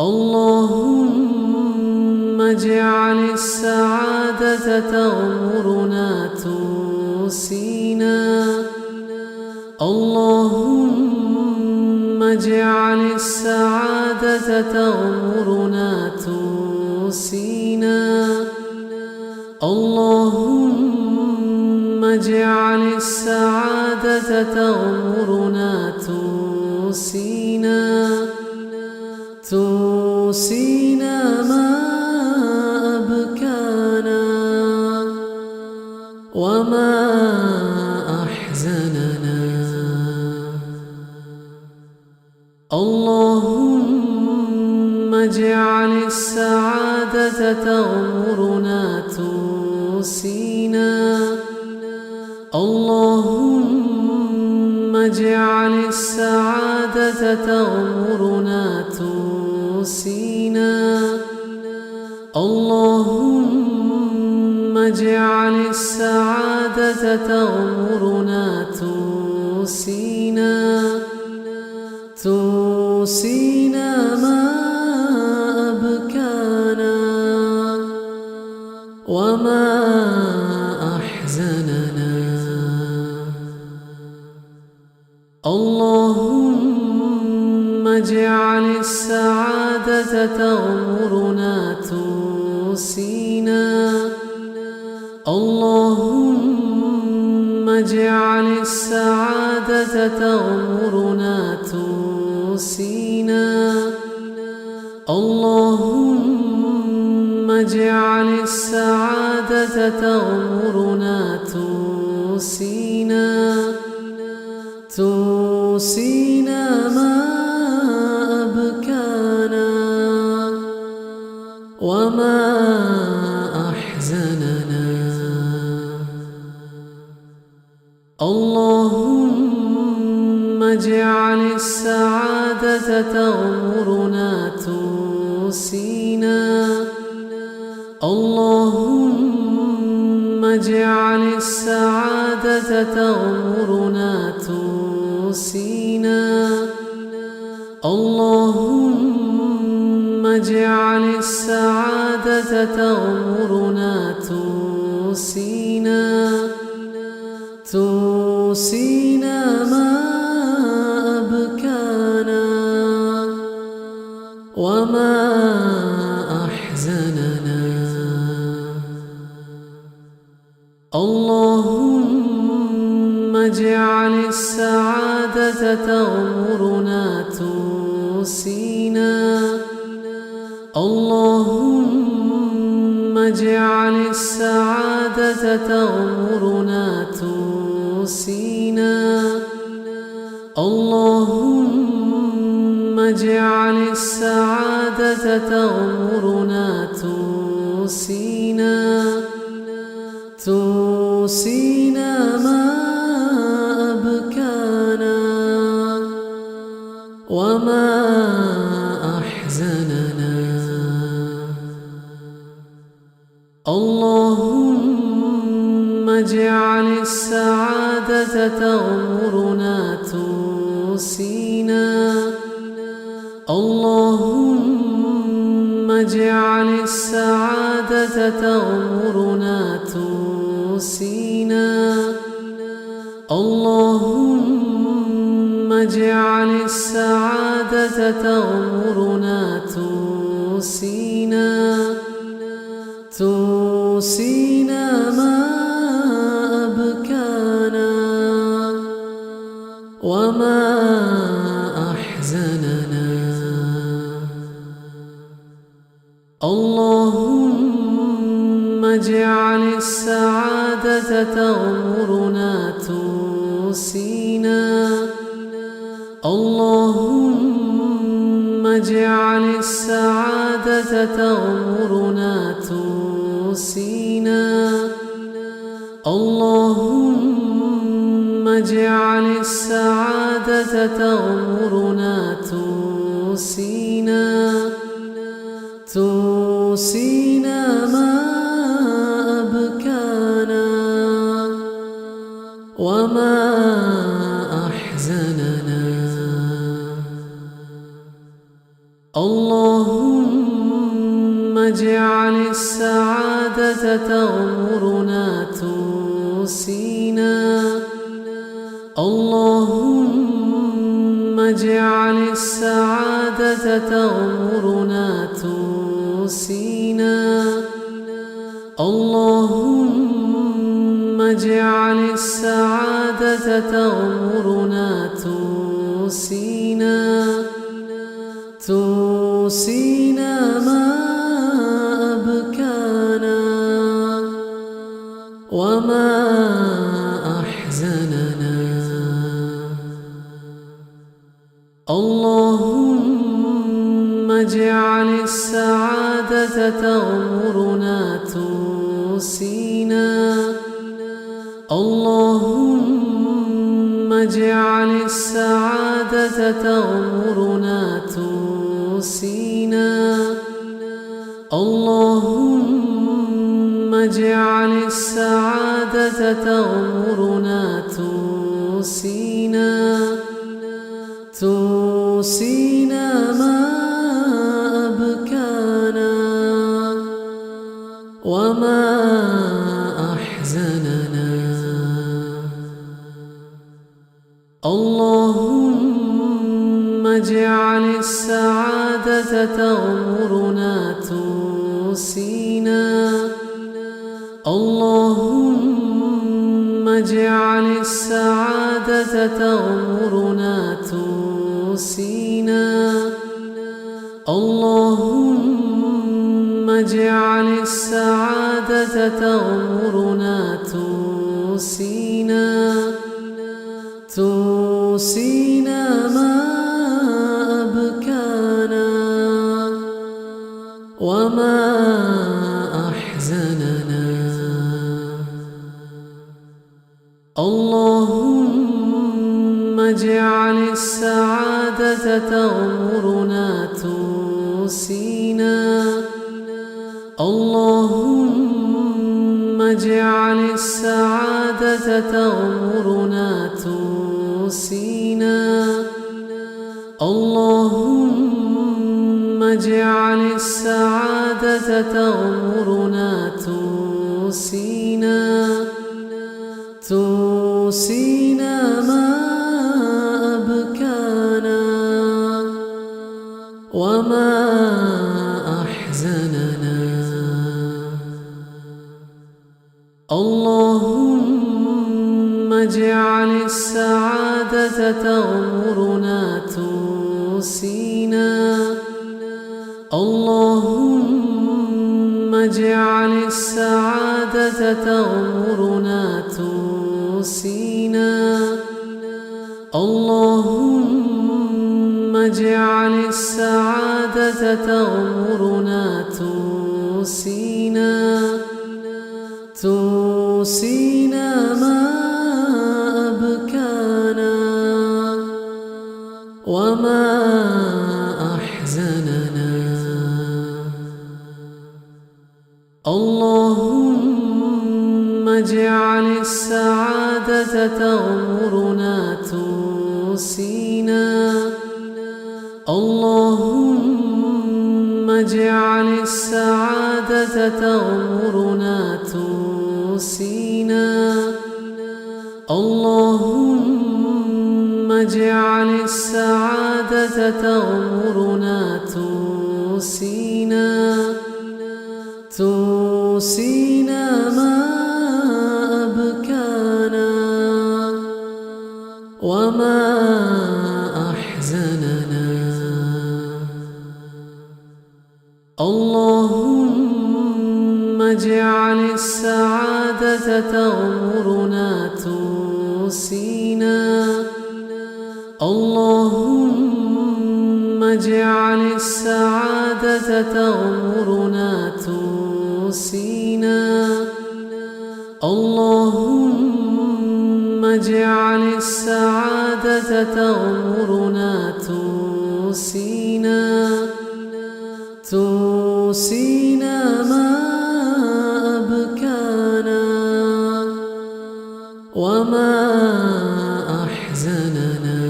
اللهم اجعل السعادة تغمرنا تونسينا. اللهم اجعل السعادة تغمرنا تونسينا. اللهم اجعل السعادة تغمرنا تونسينا. تونسينا ما أبكانا وما أحزننا. اللهم اجعل السعادة تغمرنا تونسينا. اللهم اجعل السعادة تغمرنا تونسينا. اللهم اجعل السعادة تغمرنا تونسينا. تونسينا ما أبكانا وما أحزننا. اللهم اجعل السعادة تغمرنا تونسينا. اللهم اجعل السعادة تغمرنا تونسينا. اللهم اجعل السعادة تغمرنا تونسينا. تونسينا ما أبكانا وما أحزننا. اللهم اجعل السعادة تغمرنا تونسينا. اللهم اجعل السعادة تغمرنا تونسينا. اللهم اجعل السعادة تغمرنا تونسينا. تونسينا ما أبكانا وما أحزننا. اللهم اجعل السعادة تغمرنا تونسينا. اللهم اجعل السعادة تغمرنا تونسينا. اللهم اجعل السعادة تغمرنا تونسينا. تونسينا ما أبكانا وما أحزننا. اللهم اجعل السعادة تغمرنا تونسينا. اللهم اجعل السعادة تغمرنا تونسينا. اللهم اجعل السعادة تغمرنا تونسينا. تونسينا ما أبكانا وما أحزننا. اللهم اجعل السعادة تغمرنا تونسينا. اللهم اجعل السعادة تغمرنا تونسينا. اللهم اجعل السعادة تغمرنا تونسينا. تونسينا ما أبكانا وما أحزننا. الله اللهم اجعل السعادة تغمرنا تنسينا اللهم اجعل السعادة تغمرنا تنسينا اللهم اجعل السعادة تغمرنا تنسينا تنسينا ما أبكانا وما أحزننا اللهم اجعل السعادة تغمرنا تنسينا اللهم اجعل السعادة تغمرنا تنسينا اللهم اجعل السعادة تغمرنا تنسينا تنسينا ما أبكانا وما أحزننا اللهم اجعل السعادة تغمرنا تنسينا اللهم اجعل السعادة تغمرنا تنسينا اللهم اجعل السعادة تغمرنا تنسينا تنسينا ما أبكانا وما أحزننا اللهم اجعل السعادة تغمرنا تنسينا اللهم اجعل السعادة تغمرنا تنسينا اللهم اجعل السعادة تغمرنا تنسينا تنسينا ما أبكانا وما أحزننا اللهم اجعل السعادة تغمرنا تنسينا اللهم اجعل السعادة تغمرنا تنسينا اللهم اجعل السعادة تغمرنا تنسينا تنسينا ما أبكانا وما أحزننا اللهم اجعل السعادة تغمرنا تنسينا اللهم اجعل السعادة تغمرنا تنسينا اللهم اجعل السعادة تغمرنا تنسينا تنسينا ما أبكانا وما أحزننا اللهم اجعل السعادة تغمرنا تنسينا اللهم اجعل السعادة تغمرنا تنسينا اللهم اجعل السعادة تغمرنا تنسينا تنسينا ما أبكانا وما أحزننا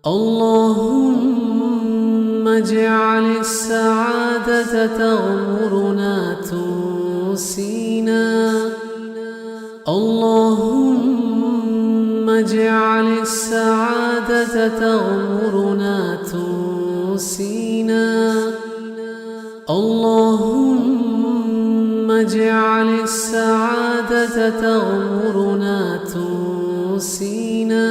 اللهم اجعل السعادة تغمرنا تنسينا اللهم اجعل السعادة تغمرنا تنسينا اللهم اجعل السعادة تغمرنا تنسينا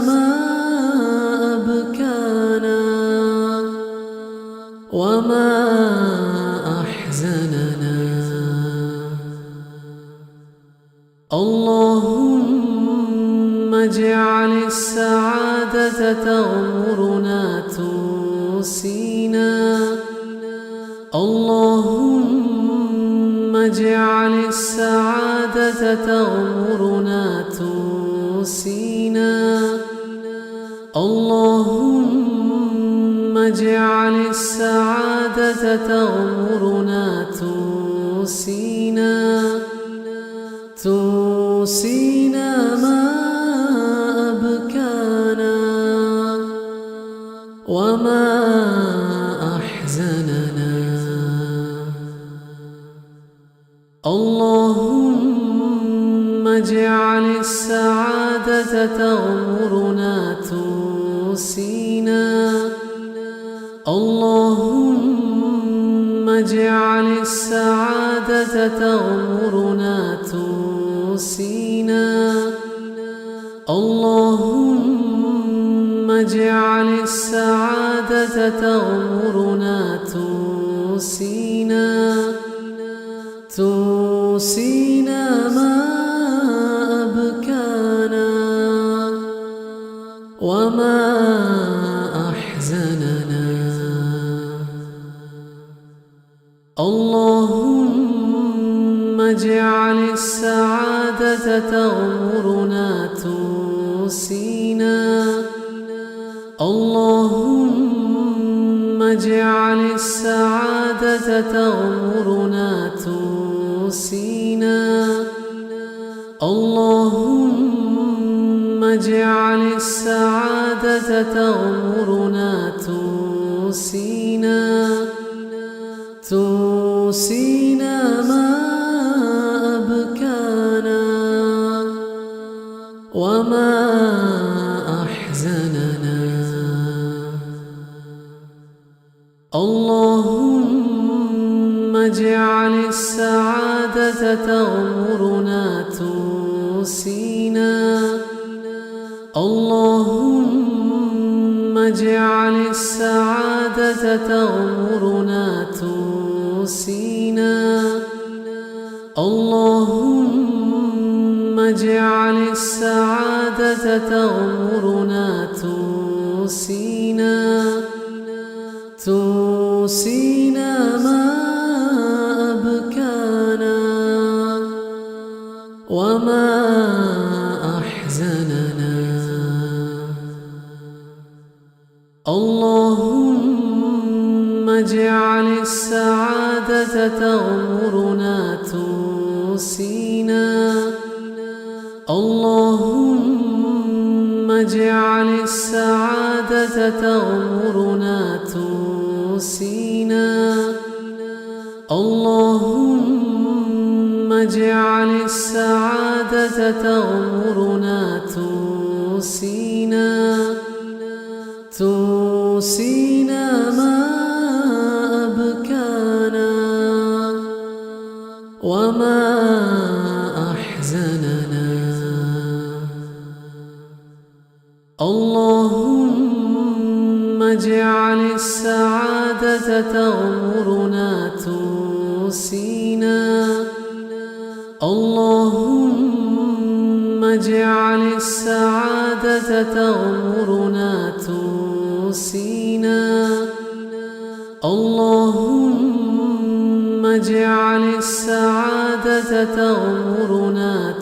ما أبكانا وما أحزننا اللهم اجعل السعادة تغمرنا تنسينا اللهم اجعل السعادة تغمرنا تنسينا اللهم اجعل السعادة تغمرنا تنسينا ما أبكانا وما أحزننا اللهم اجعل السعادة تغمرنا تنسينا اللهم اجعل السعادة تغمرنا تنسينا اللهم اجعل السعادة تغمرنا تنسينا ما أبكانا وما أحزننا اللهم اجعل السعادة تغمرنا تنسينا اللهم اجعل السعادة تغمرنا تنسينا اللهم اجعل السعادة تغمرنا تنسينا ما أبكانا وما أحزننا اللهم اجعل السعادة تغمرنا تنسينا اللهم اجعل السعادة تغمرنا تنسينا اللهم اجعل السعادة تغمرنا تنسينا ما أبكانا وما أحزننا اللهم اجعل السعادة تغمرنا تنسينا اللهم اجعل السعادة تغمرنا تنسينا اللهم اجعل السعادة تغمرنا تنسينا ما أبكانا وما أحزننا اللهم اجعل السعادة تغمرنا تنسينا اللهم اجعل السعادة تغمرنا تنسينا اللهم اجعل السعادة تغمرنا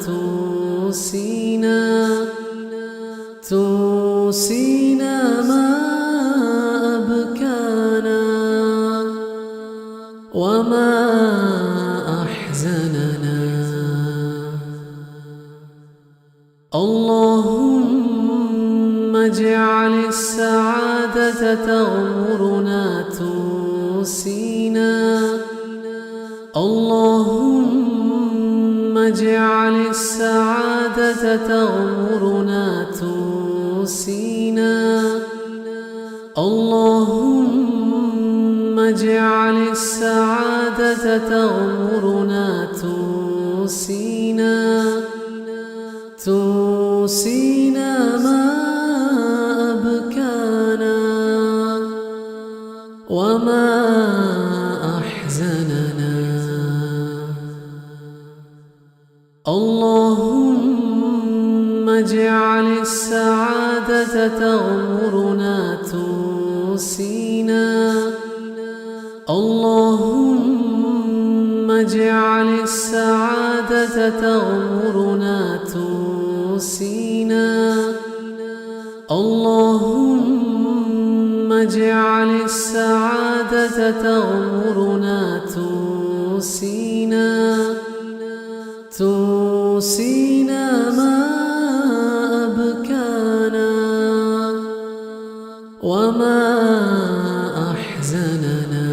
تنسينا ما أبكانا وما أحزننا اللهم اجعل السعادة تغمرنا تنسينا اللهم اجعل السعادة تغمرنا تنسينا اللهم اجعل السعادة تغمرنا تنسينا ما أبكانا وما أحزننا اللهم اجعل السعادة تغمرنا تنسينا اللهم اجعل السعادة تغمرنا تنسينا اللهم اجعل السعادة تغمرنا تنسينا ما أبكانا وما أحزننا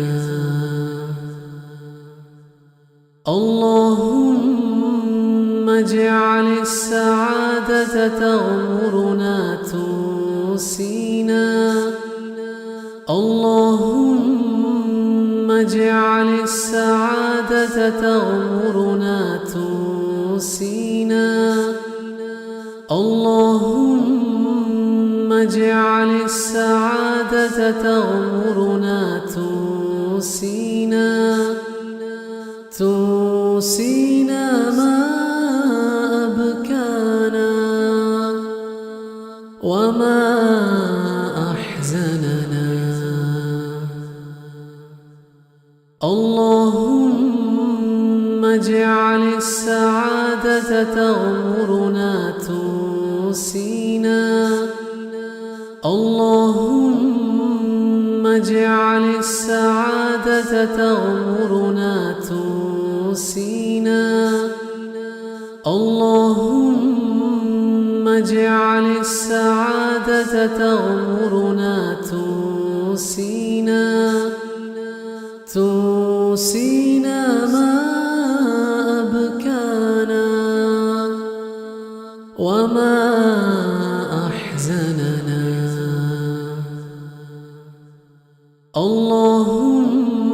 اللهم اجعل السعادة تغمرنا تنسينا اللهم اجعل السعادة تغمرنا تنسينا اللهم اجعل السعادة تغمرنا تنسينا ما أبكانا وما أحزننا اللهم اجعل السعادة تغمرنا تنسينا اللهم اجعل السعادة تغمرنا تنسينا اللهم اجعل السعادة تغمرنا تنسينا ما أبكانا وما أحزننا اللهم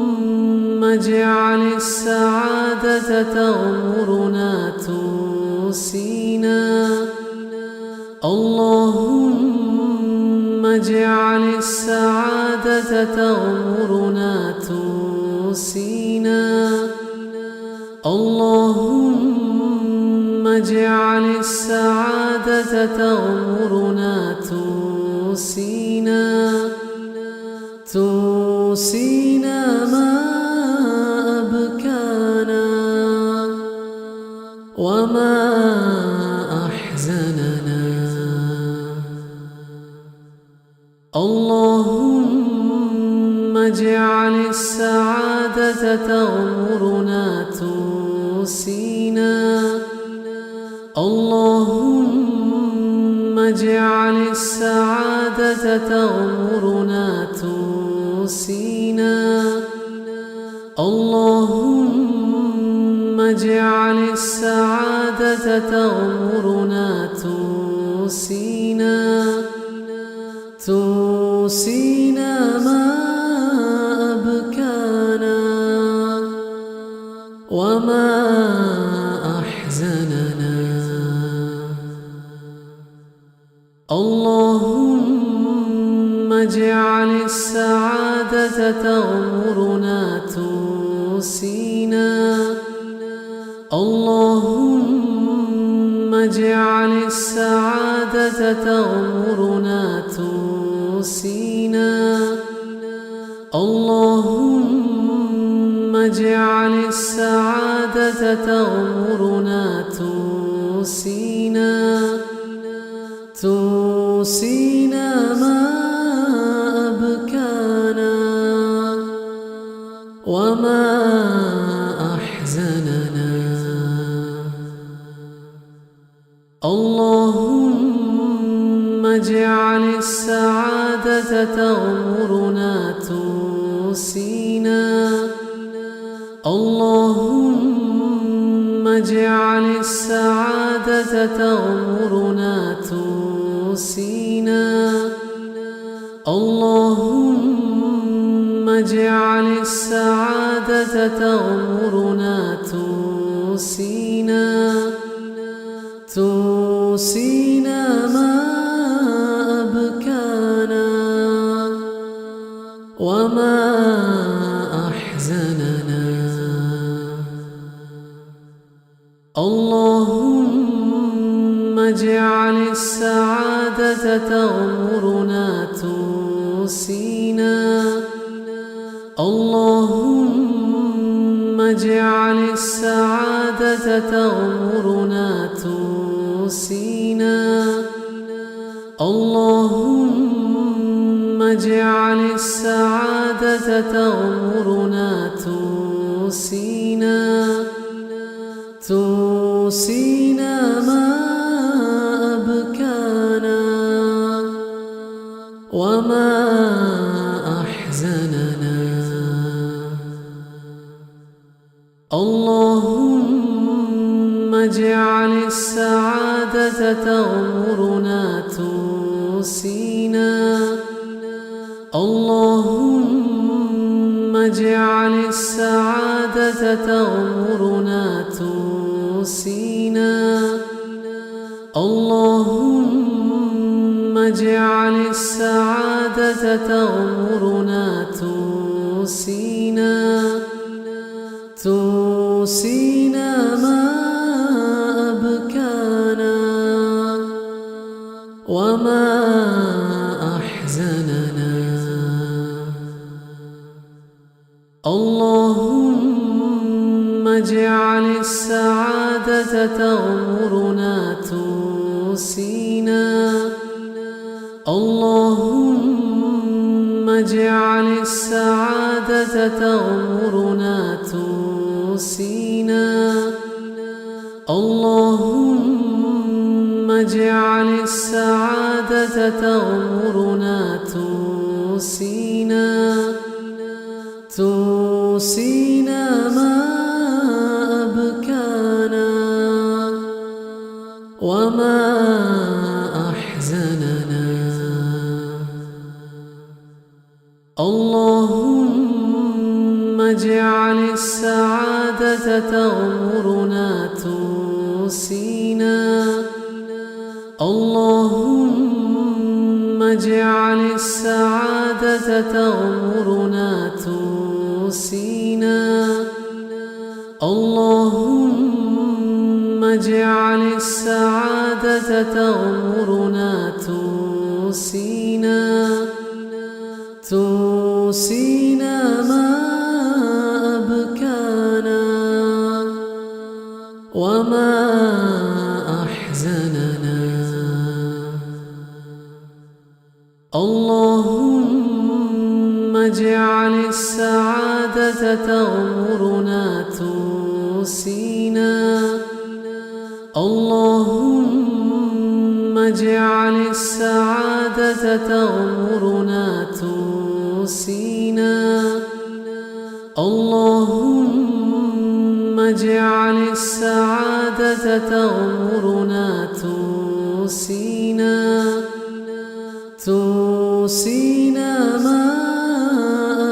اجعل السعادة تغمرنا تنسينا اللهم اجعل السعادة تغمرنا تنسينا اللهم اجعل السعادة تغمرنا تنسينا ما أبكانا وما أحزننا اللهم اجعل السعادة تغمرنا تنسينا اللهم اجعل السعادة تغمرنا تنسينا اللهم اجعل السعادة تغمرنا تنسينا ما أبكانا وما أحزننا اللهم اجعل السعادة تغمرنا تنسينا اللهم اجعل السعادة تغمرنا تنسينا اللهم اجعل السعادة تغمرنا تنسينا ما أبكانا وما أحزننا اللهم اجعل اجعل السعادة تغمرنا تنسينا اللهم اجعل السعادة تغمرنا تنسينا اللهم اجعل السعادة تغمرنا تنسينا ما أبكانا وما أحزننا اللهم اجعل السعادة تغمرنا تنسينا اللهم اجعل السعادة تغمرنا تنسينا اللهم اجعل السعادة تغمرنا تنسينا ما أبكانا وما أحزننا اللهم اجعل السعادة تغمرنا تنسينا اللهم اجعل السعادة تغمرنا تنسينا اللهم اجعل السعادة تغمرنا تنسينا ما أبكانا وما أحزننا اللهم اجعل السعادة تغمرنا تنسينا اللهم اجعل السعادة تغمرنا تنسينا اللهم اجعل السعادة تغمرنا تنسينا ما أبكانا وما أحزننا اللهم اجعل السعادة تغمرنا تنسينا اللهم اجعل السعادة تغمرنا تنسينا اللهم اجعل السعادة تغمرنا تنسينا ما أبكانا وما أحزننا اللهم اجعل السعادة تغمرنا تنسينا اللهم اجعل السعادة تغمرنا تنسينا اللهم اجعل السعادة تغمرنا تنسينا ما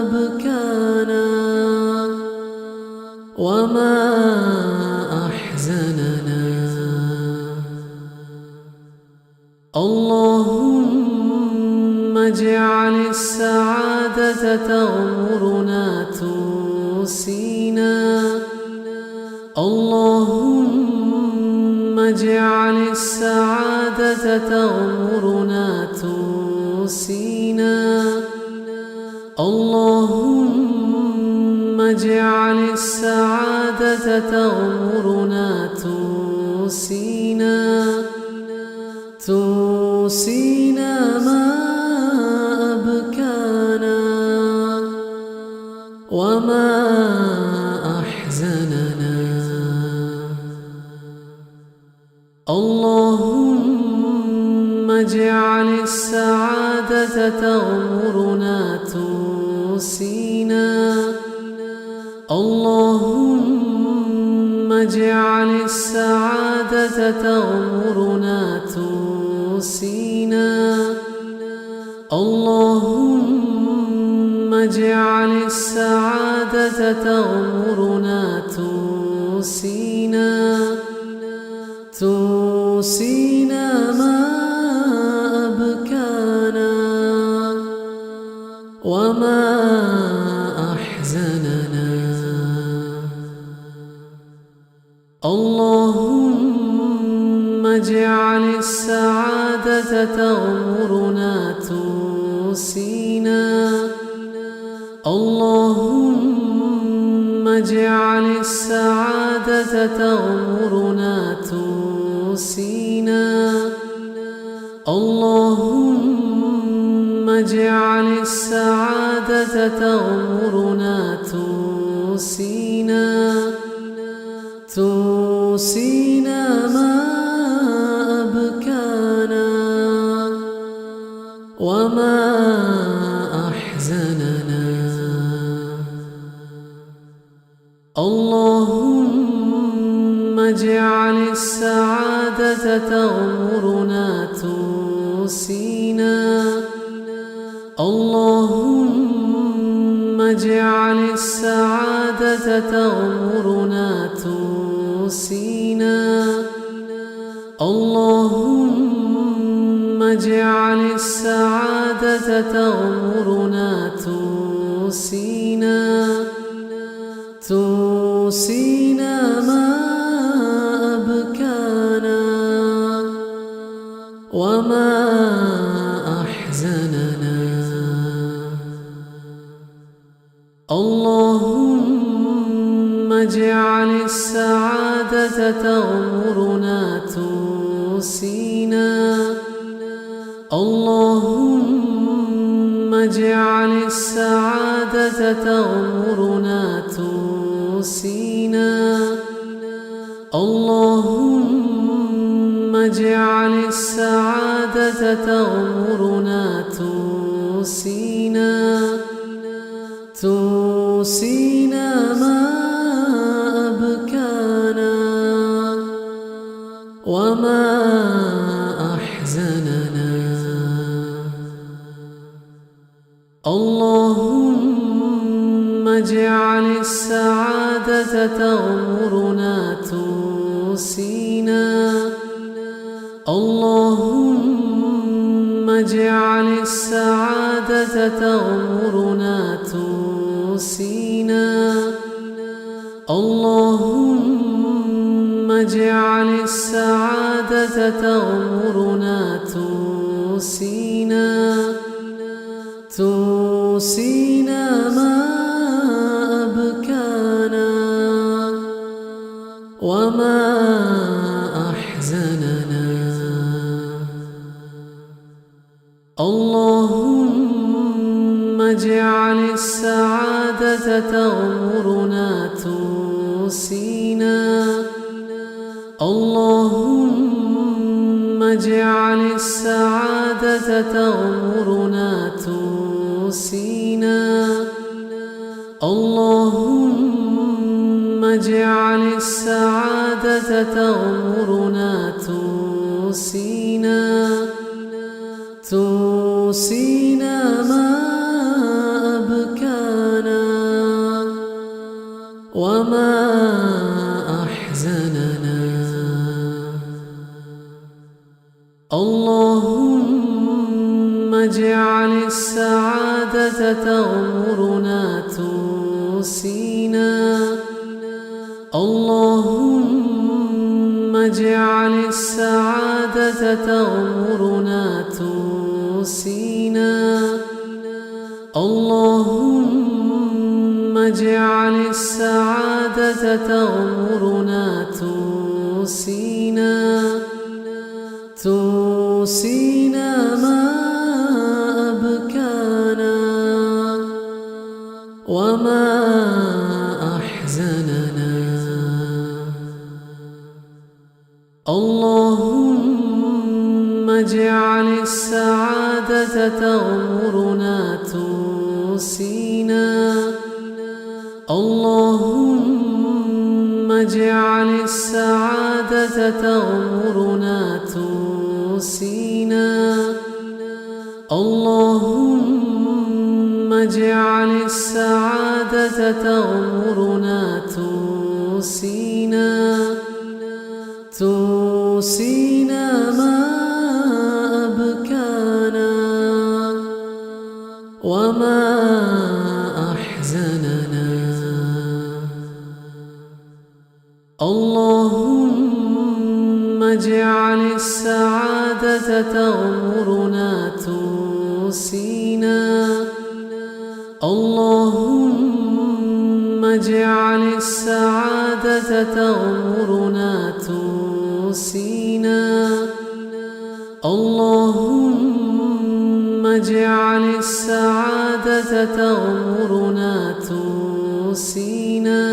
أبكانا وما أحزننا اللهم اجعل السعادة تغمرنا تنسينا اللهم اجعل السعادة تغمرنا تنسينا اللهم اجعل السعادة تغمرنا تنسينا ما أبكانا وما أحزننا اللهم اجعل السعادة السعادة تغمرنا تنسينا اللهم اجعل السعادة تغمرنا تنسينا اللهم اجعل السعادة تغمرنا تنسينا ما أبكانا وما أحزننا اللهم اجعل السعادة تغمرنا تنسينا اللهم اجعل السعادة تغمرنا تنسينا اللهم اجعل السعادة تغمرنا تنسينا ما أبكانا وما أحزننا اللهم اجعل السعادة تغمرنا تنسينا اللهم اجعل السعادة تغمرنا تنسينا اللهم اجعل السعادة تغمرنا تنسينا ما أبكانا وما أحزننا اللهم اجعل السعادة تغمرنا تنسينا اللهم اجعل السعادة تغمرنا تنسينا اللهم اجعل السعادة تغمرنا تنسينا ما أبكانا وما أحزننا اللهم اجعل السعادة تغمرنا تنسينا اللهم اجعل السعادة تغمرنا تنسينا اللهم اجعل السعادة تغمرنا تنسينا ما أبكانا وما أحزننا اللهم اجعل السعادة تغمرنا تنسينا اللهم اجعل السعادة تغمرنا تنسينا اللهم اجعل السعادة تغمرنا تنسينا ما أبكانا وما أحزننا اللهم اجعل السعادة تغمرنا تنسينا اللهم اجعل السعادة تغمرنا تنسينا اللهم اجعل السعادة تغمرنا تنسينا ما أبكانا وما أحزننا اللهم اجعل السعادة تغمرنا تنسينا اللهم اجعل السعادة تغمرنا تنسينا اللهم اجعل السعادة تغمرنا تنسينا تنسينا ما أبكانا وما أحزننا اللهم اجعل السعادة تغمرنا تنسينا اللهم اجعل السعادة تغمرنا تنسينا اللهم اجعل السعادة تغمرنا تنسينا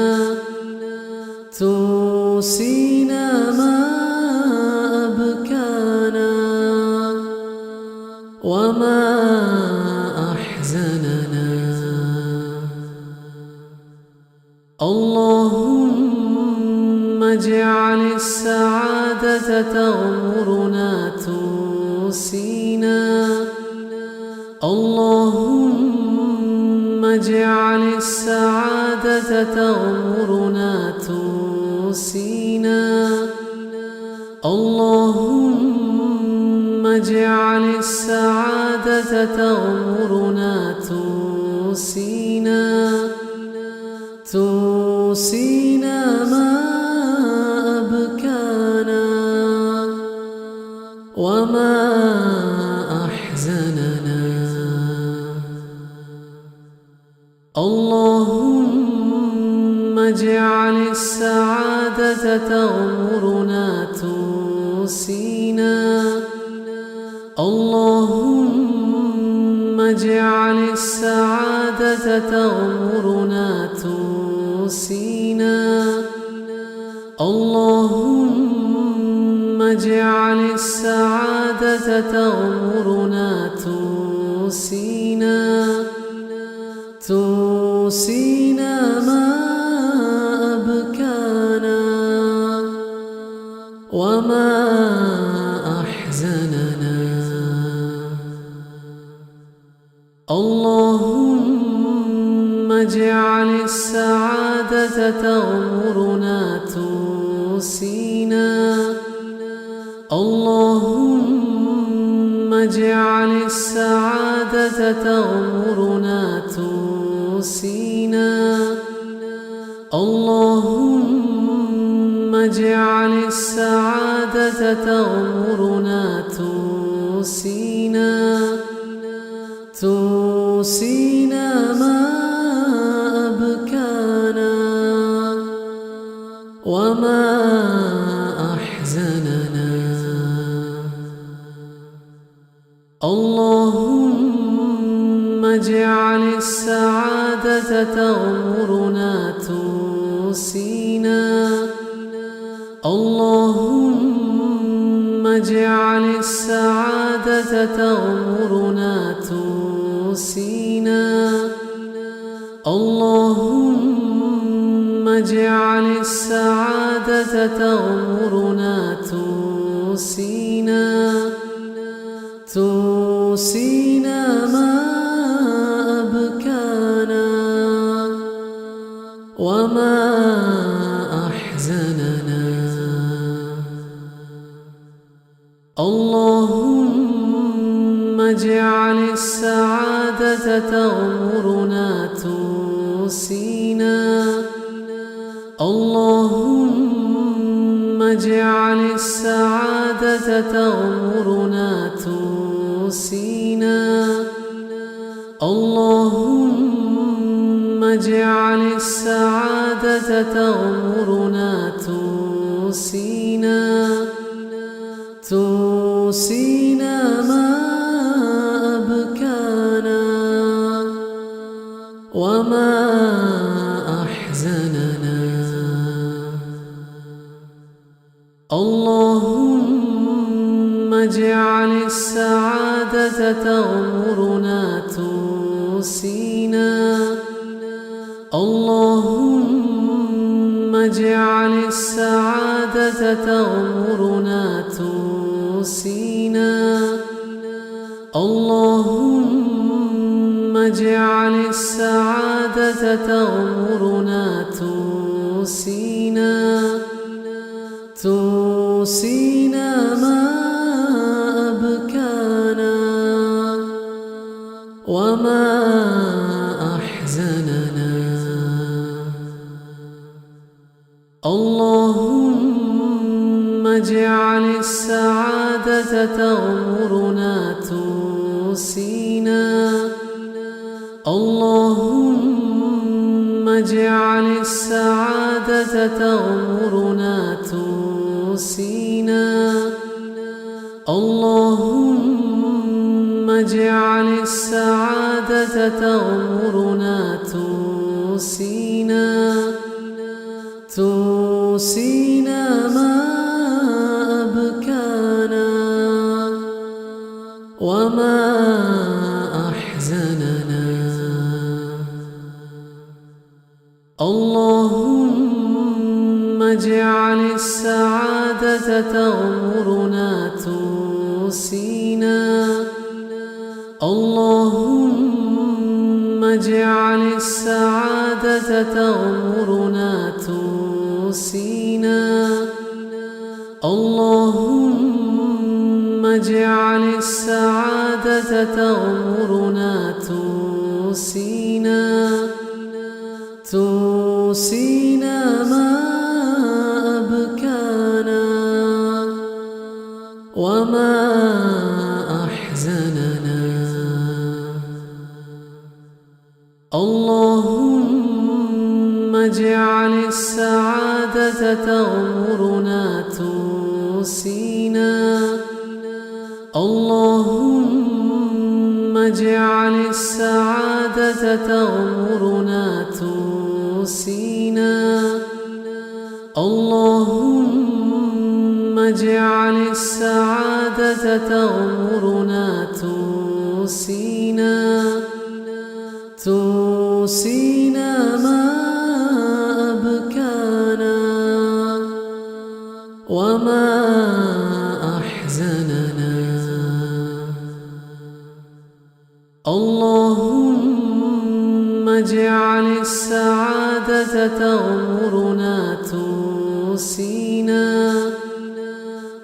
تنسينا ما أبكانا وما أحزننا اللهم اجعل السعادة تغمرنا تنسينا اللهم اجعل السعادة تغمرنا تنسينا اللهم اجعل السعادة تغمرنا تنسينا تنسينا ما أبكانا وما أحزننا اللهم اجعل السعادة تغمرنا تنسينا اللهم اجعل السعادة تغمرنا تنسينا اللهم اجعل السعادة تغمرنا تنسينا تنسينا ما أبكانا وما أحزننا اللهم اجعل السعادة تغمرنا تنسينا اللهم اجعل السعادة تغمرنا تنسينا اللهم اجعل السعادة تغمرنا تنسينا تنسينا ما أبكانا وما أحزننا اللهم اجعل السعادة تغمرنا تنسينا اللهم اجعل السعادة تغمرنا تنسينا اللهم اجعل السعادة تغمرنا تنسينا تنسينا ما أبكانا وما أحزننا اللهم اجعل السعادة تغمرنا تنسينا اللهم اجعل السعادة تغمرنا تنسينا اللهم اجعل السعادة تغمرنا تنسينا تنسينا ما أبكانا وما أحزننا اللهم اجعل السعادة تغمرنا تغمرنا تنسينا اللهم اجعل السعادة تغمرنا تنسينا اللهم اجعل السعادة تغمرنا تنسينا ما أبكانا وما أحزننا اللهم اجعل السعادة تغمرنا تنسينا اللهم اجعل السعادة تغمرنا تنسينا اللهم اجعل السعادة تغمرنا تنسينا ما أبكانا وما أحزننا اللهم اجعل السعادة تغمرنا تنسينا اللهم اجعل السعادة تغمرنا تنسينا اللهم اجعل السعادة تغمرنا تنسينا ما أبكانا وما أحزننا اللهم اجعل السعادة تغمرنا تنسينا اللهم اجعل السعادة تغمرنا تنسينا اللهم اجعل السعادة تغمرنا تنسينا ما أبكانا وما أحزننا اللهم اجعل السعادة تغمرنا تنسينا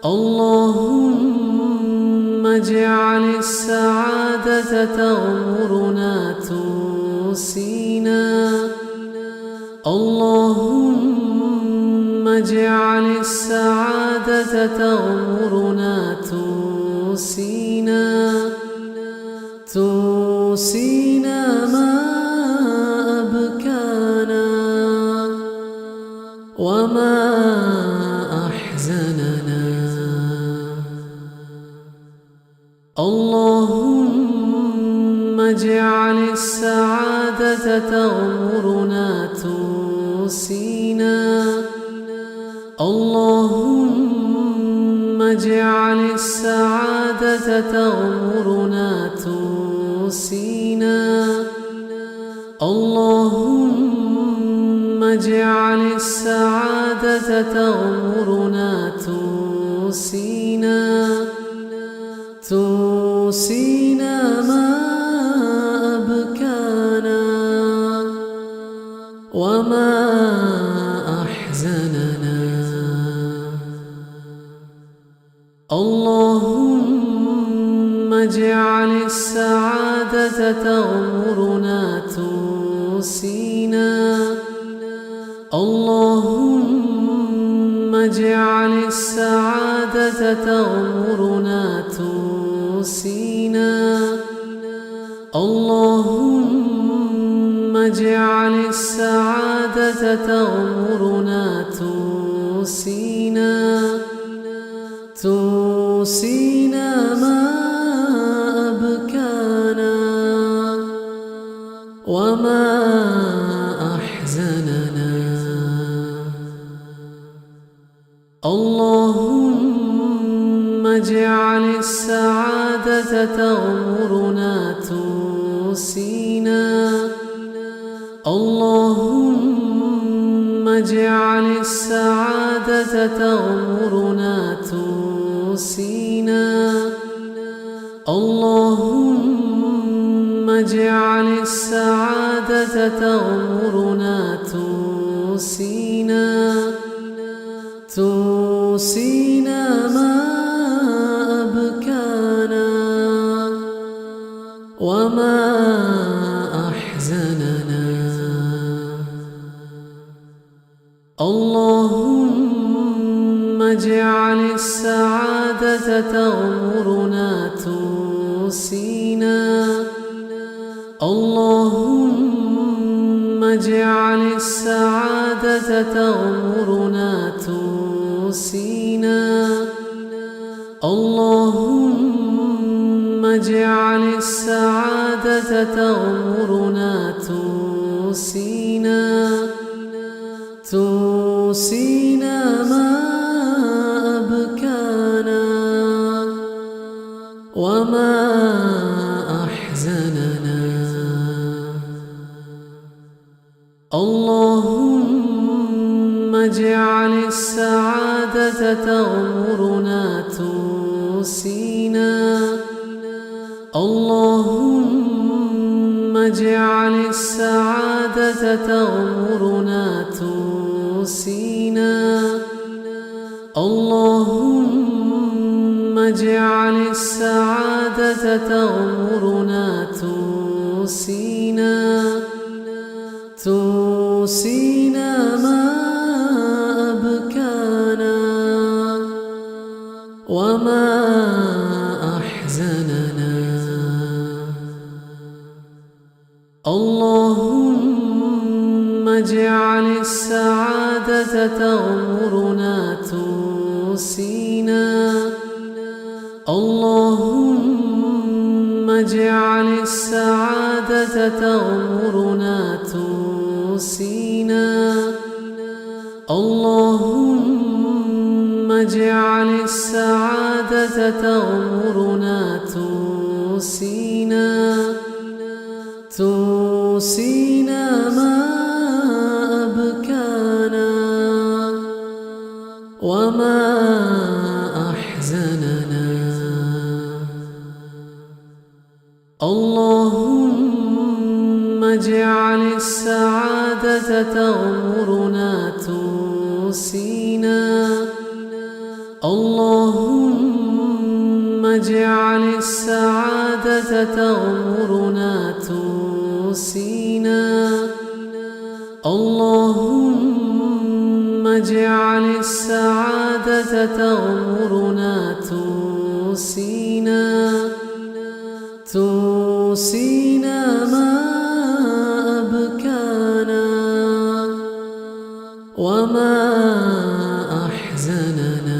اللهم اجعل السعادة تغمرنا تنسينا اللهم اجعل السعادة تغمرنا تنسينا ما أبكانا وما أحزننا اللهم اجعل السعادة تغمرنا تنسينا اللهم اجعل السعادة تغمرنا تنسينا اللهم اجعل السعادة تغمرنا تنسينا ما أبكانا وما أحزننا اللهم اجعل السعادة تغمرنا تنسينا اللهم اجعل السعادة تغمرنا تنسينا اللهم اجعل السعادة تغمرنا تنسينا ما أبكانا وما أحزننا اللهم اجعل السعادة تغمرنا تنسينا اللهم اجعل السعادة تغمرنا تنسينا اللهم اجعل السعادة تغمرنا تنسينا تنسينا ما أبكانا وما أحزننا اللهم اجعل السعادة تغمرنا تنسينا اللهم اجعل السعادة تغمرنا تنسينا اللهم اجعل السعادة تغمرنا تنسينا تنسينا ما أبكانا وما أحزننا اللهم اجعل السعادة تغمرنا تنسينا اللهم اجعل السعادة تغمرنا تنسينا اللهم اجعل السعادة تغمرنا تنسينا تنسينا ما أبكانا وما أحزننا اللهم اجعل السعادة تغمرنا تنسينا اللهم اجعل السعادة تغمرنا تنسينا اللهم اجعل السعادة تغمرنا تنسينا تنسينا ما أبكانا وما أحزننا اللهم اجعل السعادة تغمرنا تنسينا اللهم اجعل السعادة تغمرنا تنسينا اللهم اجعل السعادة تغمرنا تنسينا تنسينا ما أبكانا وما أحزننا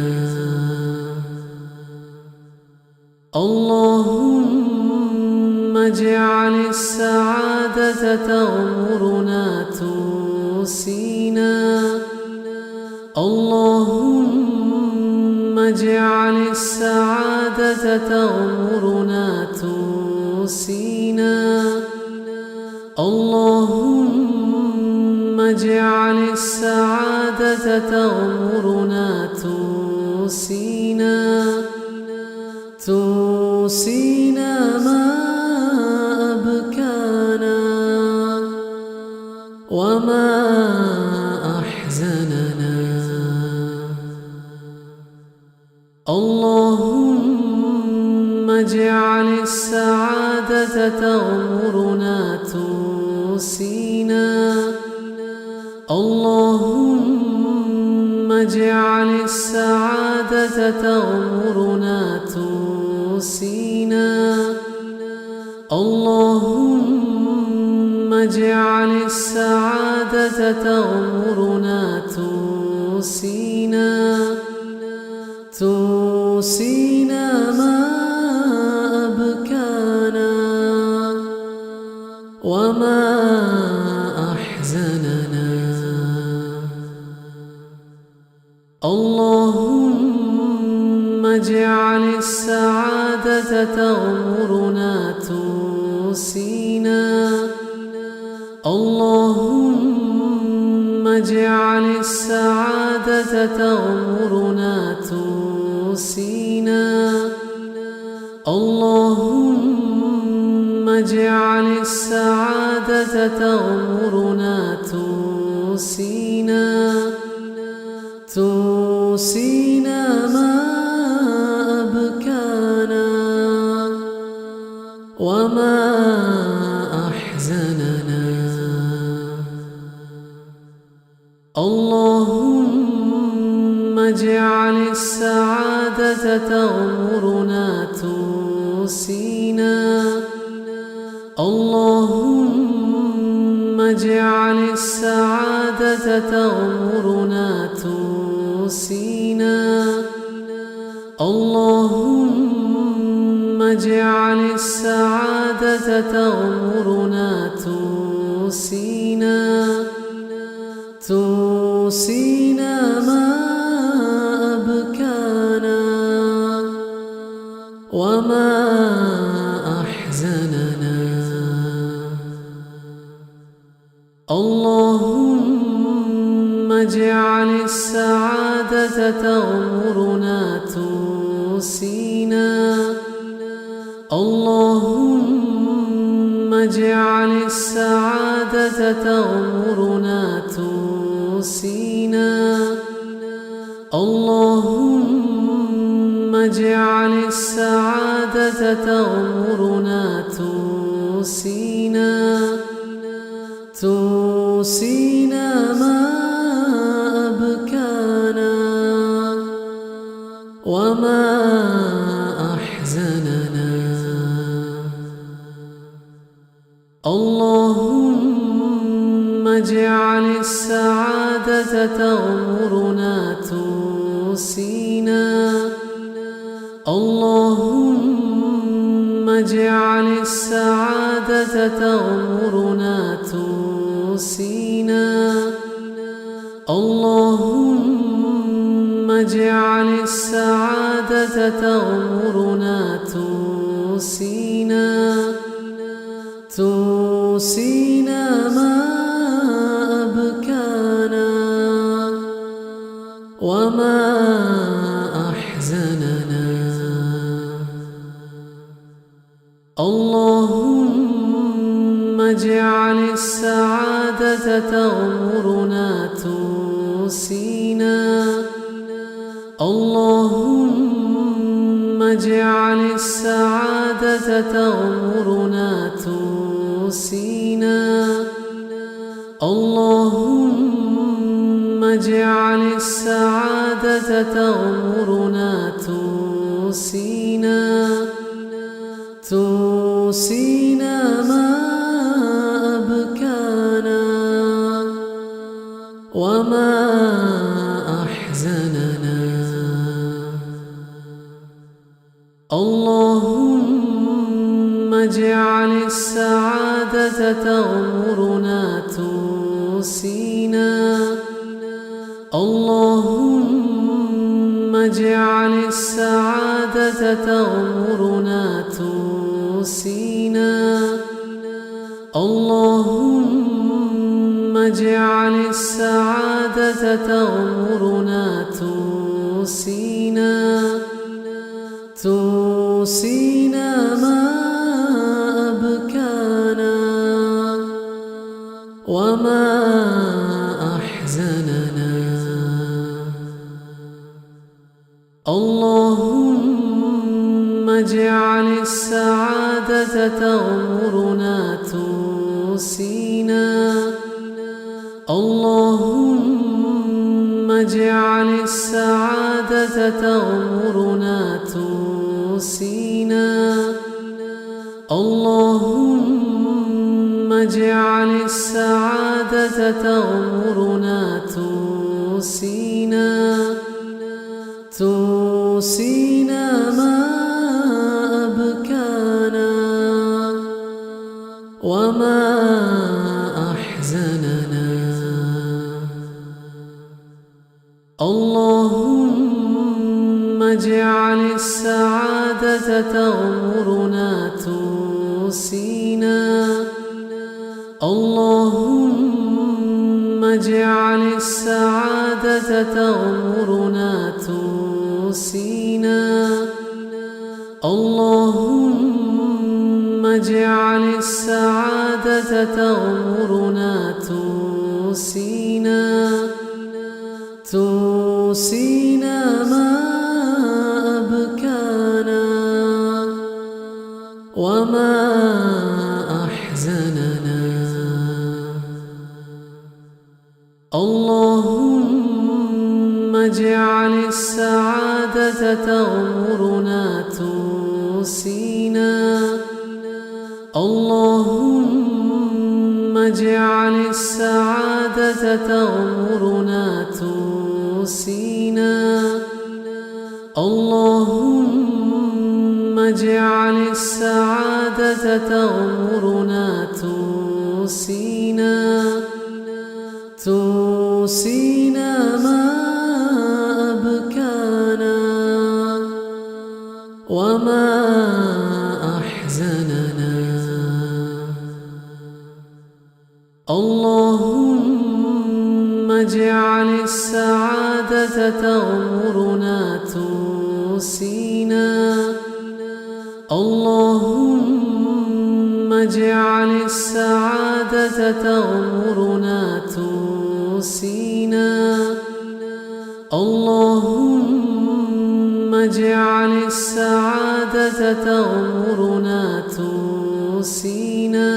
اللهم اجعل السعادة تغمرنا تنسينا اللهم اجعل السعادة تغمرنا تنسينا اللهم اجعل السعادة تغمرنا تنسينا تنسينا ما أبكانا وما أحزننا اللهم اجعل السعادة تغمرنا تنسينا اللهم اجعل السعادة تغمرنا تنسينا اللهم اجعل السعادة تغمرنا تنسينا تنسينا ما أبكانا وما أحزننا اللهم اجعل السعادة تغمرنا تنسينا اللهم اجعل السعادة تغمرنا تونسينا. اللهم اجعل السعادة تغمرنا تونسينا. تونسينا ما أبكانا وما أحزننا. اللهم اجعل السعادة تغمرنا تونسينا. اللهم اجعل السعادة تغمرنا تونسينا. اللهم اجعل السعادة تغمرنا تونسينا. تونسينا ما أبكانا وما أحزننا. اللهم اجعل السعادة تغمرنا تونسينا. اللهم اجعل السعادة تغمرنا تونسينا. اللهم اجعل السعادة تغمرنا تونسينا. تونسينا ما أبكانا وما أحزننا. اللهم اجعل السعادة تغمرنا تونسينا. اللهم اجعل السعادة تغمرنا تونسينا. اللهم اجعل السعادة تغمرنا تونسينا. تونسينا ما أبكانا وما أحزننا. اللهم اجعل السعادة تغمرنا تونسينا. اللهم اجعل السعادة تغمرنا تونسينا. اللهم اجعل السعادة تغمرنا تونسينا. تونسينا ما أبكانا وما أحزننا. اللهم اجعل السعادة تغمرنا تونسينا. اللهم اجعل السعادة تغمرنا تونسينا. اللهم اجعل السعادة تغمرنا تونسينا. تونسينا ما أبكانا وما أحزننا. اللهم اجعل السعادة تغمرنا تونسينا. اللهم اجعل السعادة تغمرنا تونسينا. اللهم اجعل السعادة تغمرنا تونسينا. تونسينا ما أبكانا وما أحزننا. اللهم اجعل السعادة تغمرنا تونسينا. اللهم اجعل السعادة تغمرنا تونسينا. اللهم اجعل السعادة تغمرنا تونسينا. تونسينا ما أبكانا وما أحزننا. اللهم اجعل السعادة تغمرنا تونسينا. اللهم اجعل السعادة تغمرنا تونسينا. اللهم اجعل السعادة تغمرنا تونسينا. تونسينا ما أبكانا وما أحزننا. اللهم اجعل السعادة تغمرنا تونسينا. اللهم اجعل السعادة تغمرنا تونسينا. اللهم اجعل السعادة تغمرنا تونسينا.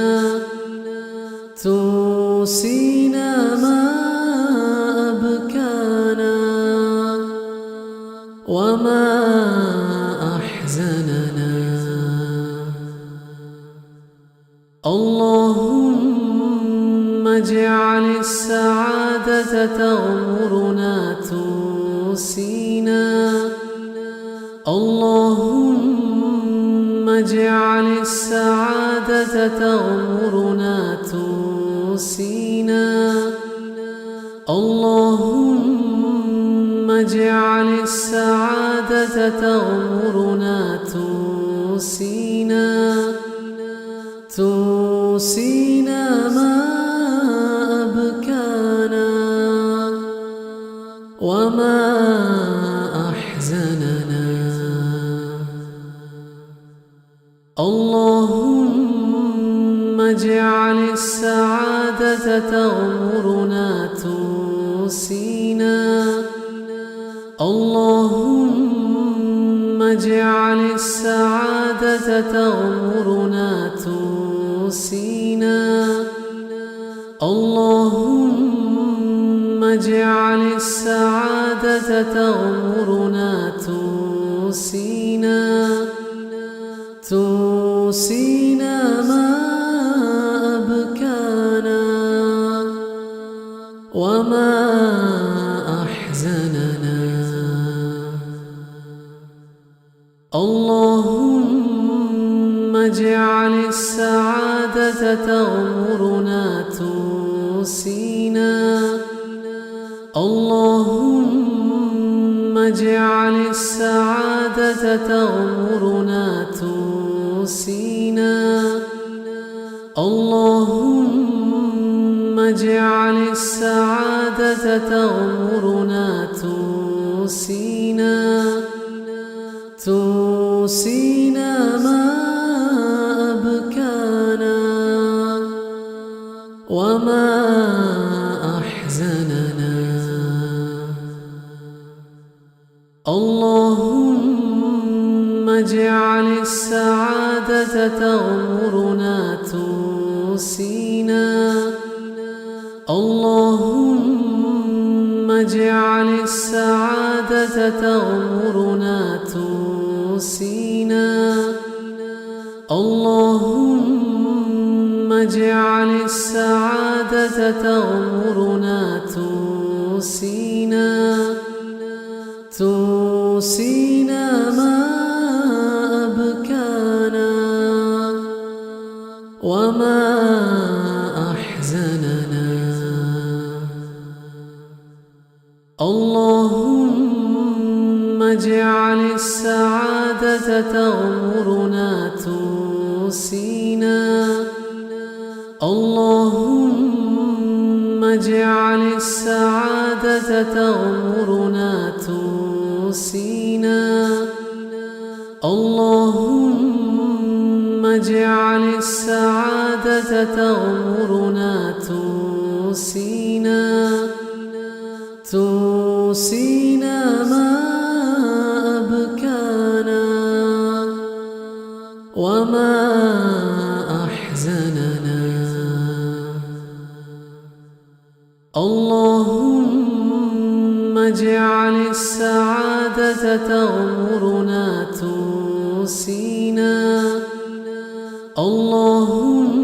تونسينا ما أبكانا وما أحزننا. اللهم اجعل السعادة تغمرنا تونسينا. اللهم اجعل السعادة تغمرنا تونسينا. اللهم اجعل السعادة تغمرنا تونسينا. تونسينا ما أبكانا وما أحزننا. اللهم اجعل السعادة تغمرنا تونسينا. اللهم اجعل السعادة تغمرنا تونسينا. اللهم اجعل السعادة تغمرنا تونسينا. تونسينا ما أبكانا وما أحزننا. اللهم اجعل السعادة تغمرنا تونسينا. اللهم اجعل السعادة تغمرنا تونسينا. اللهم اجعل السعادة تغمرنا تونسينا. تونسينا ما أبكانا وما أحزننا. اللهم اجعل السعادة تغمرنا تونسينا. اللهم اجعل السعادة تغمرنا تونسينا. اللهم اجعل السعادة تغمرنا تونسينا. تونسينا ما أبكانا وما أحزننا. اللهم اجعل السعادة تغمرنا تونسينا. اللهم اجعل السعادة تغمرنا تونسينا. اللهم اجعل السعادة تغمرنا تونسينا. تونسينا ما أبكانا وما أحزننا. اللهم اجعل السعادة تغمرنا تونسينا. اللهم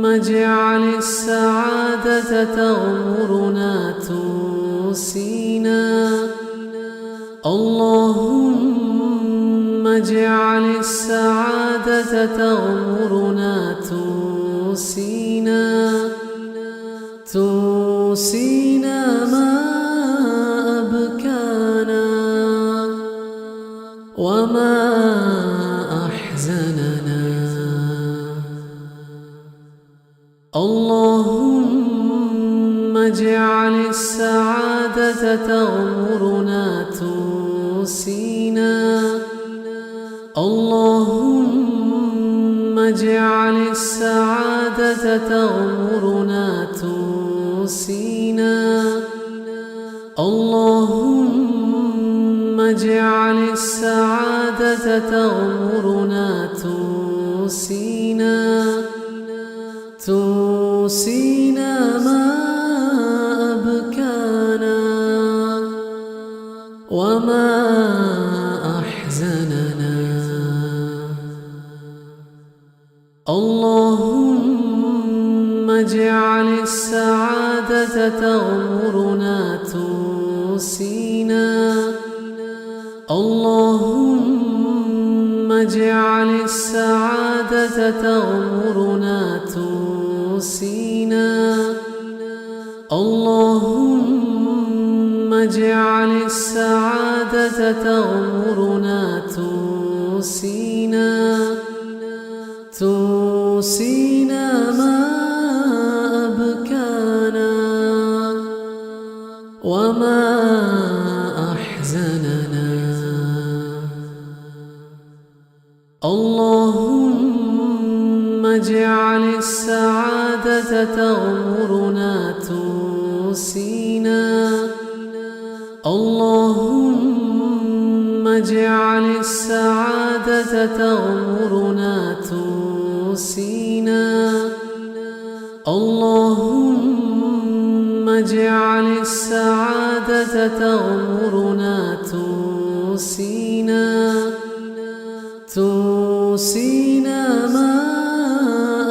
اجعل السعادة تغمرنا تونسينا. اللهم اجعل السعادة تغمرنا تونسينا. تونسينا ما أبكانا وما أحزننا. اللهم اجعل السعادة تغمرنا تونسينا. اللهم اجعل السعادة تغمرنا تونسينا. اللهم اجعل السعادة تغمرنا تونسينا. تونسينا ما أبكانا وما أحزننا. اللهم اجعل السعادة تغمرنا تونسينا. اللهم اجعل السعادة تغمرنا تونسينا. اللهم اجعل السعادة تغمرنا تونسينا. تونسينا ما أبكانا وما أحزننا. اللهم اجعل السعادة تغمرنا تونسينا. اللهم اجعل السعادة تغمرنا تونسينا. اللهم اجعل السعادة تغمرنا تونسينا. تونسينا ما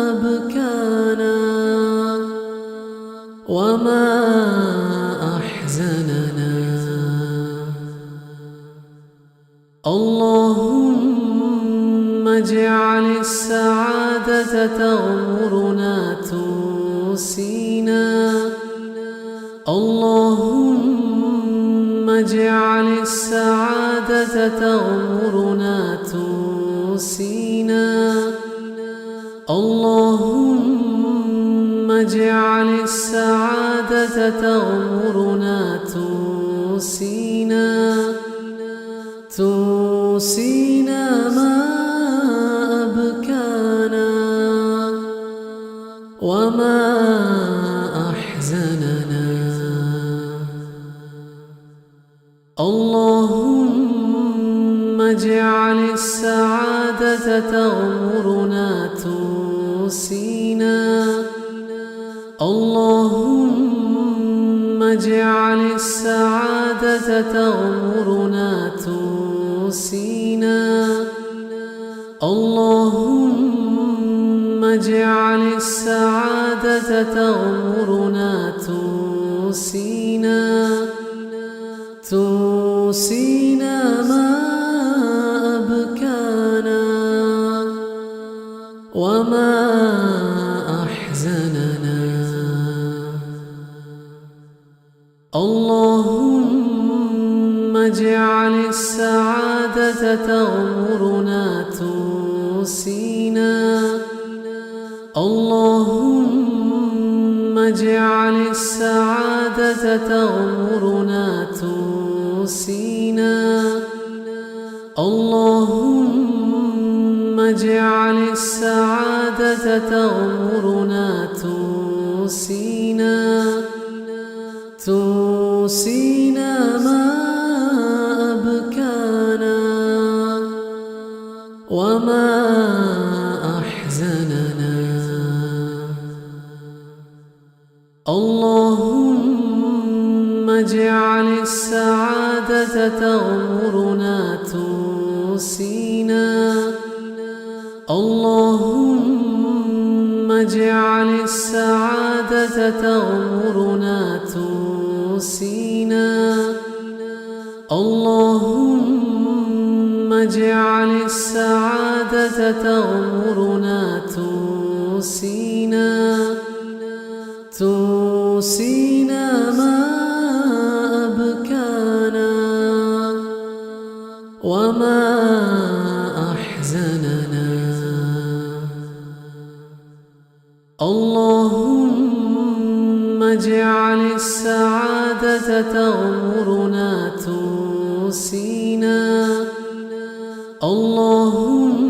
أبكانا وما أحزننا. اللهم اجعل السعادة تغمرنا تونسينا. اللهم اجعل السعادة تغمرنا تونسينا. اللهم اجعل السعادة تغمرنا تونسينا. تونسينا ما أبكانا وما أحزننا. اللهم اجعل السعادة تغمرنا تونسينا. اللهم اجعل السعادة تغمرنا تونسينا. اللهم اجعل السعادة تغمرنا تونسينا. تونسينا ما أبكانا وما أحزننا. اللهم اجعل السعادة تغمرنا تونسينا. اللهم اجعل السعادة تغمرنا تونسينا. اللهم اجعل السعادة تغمرنا تونسينا. تونسينا ما أبكانا وما أحزننا. اللهم اجعل السعادة تغمرنا تونسينا. اللهم اجعل السعادة تغمرنا تونسينا. اللهم اجعل السعادة تغمرنا تونسينا. تونسينا ما أبكانا وما أحزننا. اللهم اجعل السعادة تغمرنا تونسينا. اللهم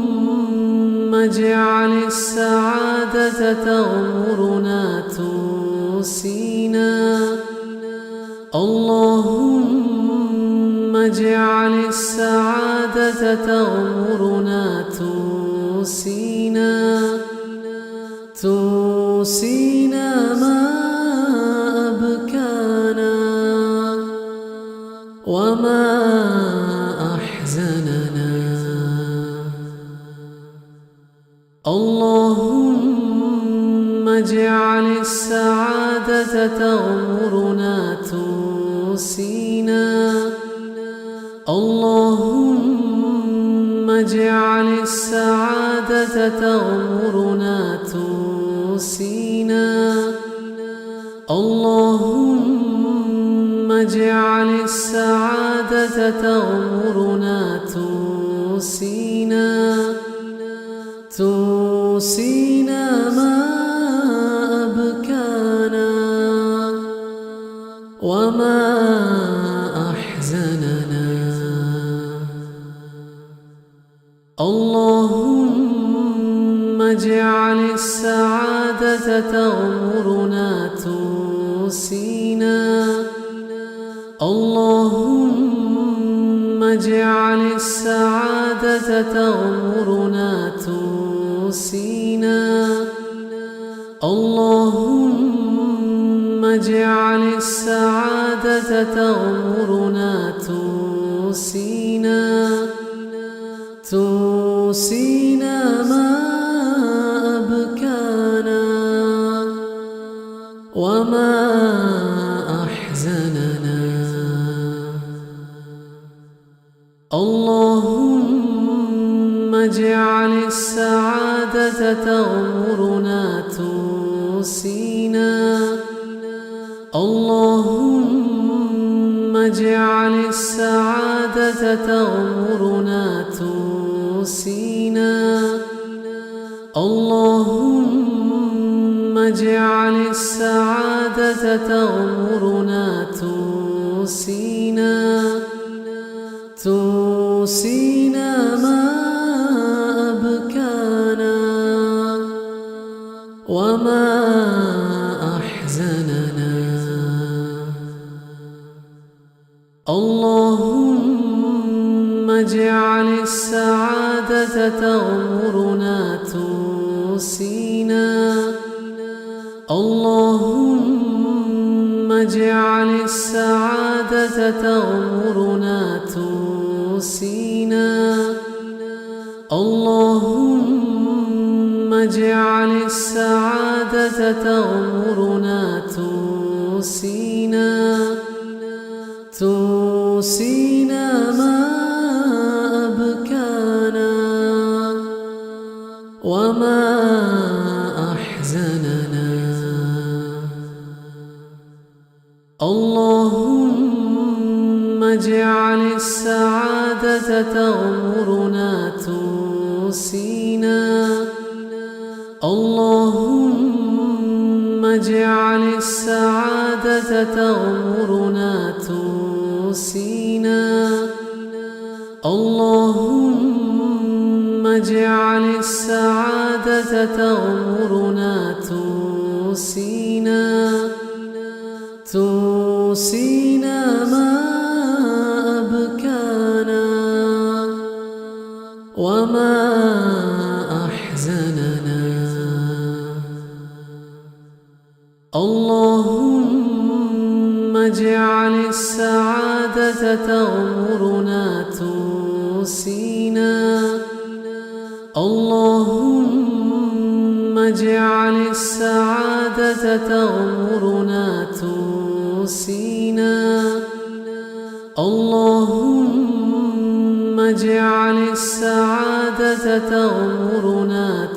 اجعل السعادة تغمرنا تونسينا. اللهم اجعل السعادة تغمرنا تونسينا. تونسينا ما أبكانا وما أحزننا. اللهم اجعل السعادة تغمرنا تونسينا. اللهم اجعل السعادة تغمرنا تونسينا. اللهم اجعل السعادة تغمرنا تونسينا. تونسينا ما أبكانا وما أحزننا. اللهم اجعل السعادة تغمرنا تونسينا. اللهم اجعل السعادة تغمرنا تونسينا. اللهم اجعل السعادة تغمرنا تونسينا. تونسينا ما أبكانا وما أحزننا. اللهم اجعل السعادة تغمرنا تونسينا. اللهم اجعل السعادة تغمرنا تونسينا. اللهم اجعل السعادة تغمرنا تونسينا. تونسينا ما أبكانا وما أحزننا. اللهم اجعل السعادة تغمرنا تونسينا. اللهم اجعل السعادة تغمرنا تونسينا. اللهم اجعل السعادة تغمرنا تونسينا. تونسينا ما أبكانا وما أحزننا. اللهم اجعل السعادة تغمرنا تونسينا. اللهم اللهم اجعل السعادة تغمرنا تنسينا اللهم اجعل السعادة تغمرنا تنسينا ما أبكانا وما أحزننا اللهم اجعل السعادة تغمرنا تنسينا اللهم اجعل السعادة تغمرنا تنسينا اللهم اجعل السعادة تغمرنا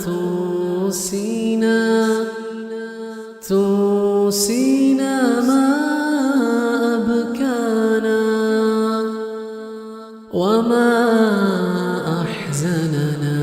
تنسينا ما أبكانا وما أحزننا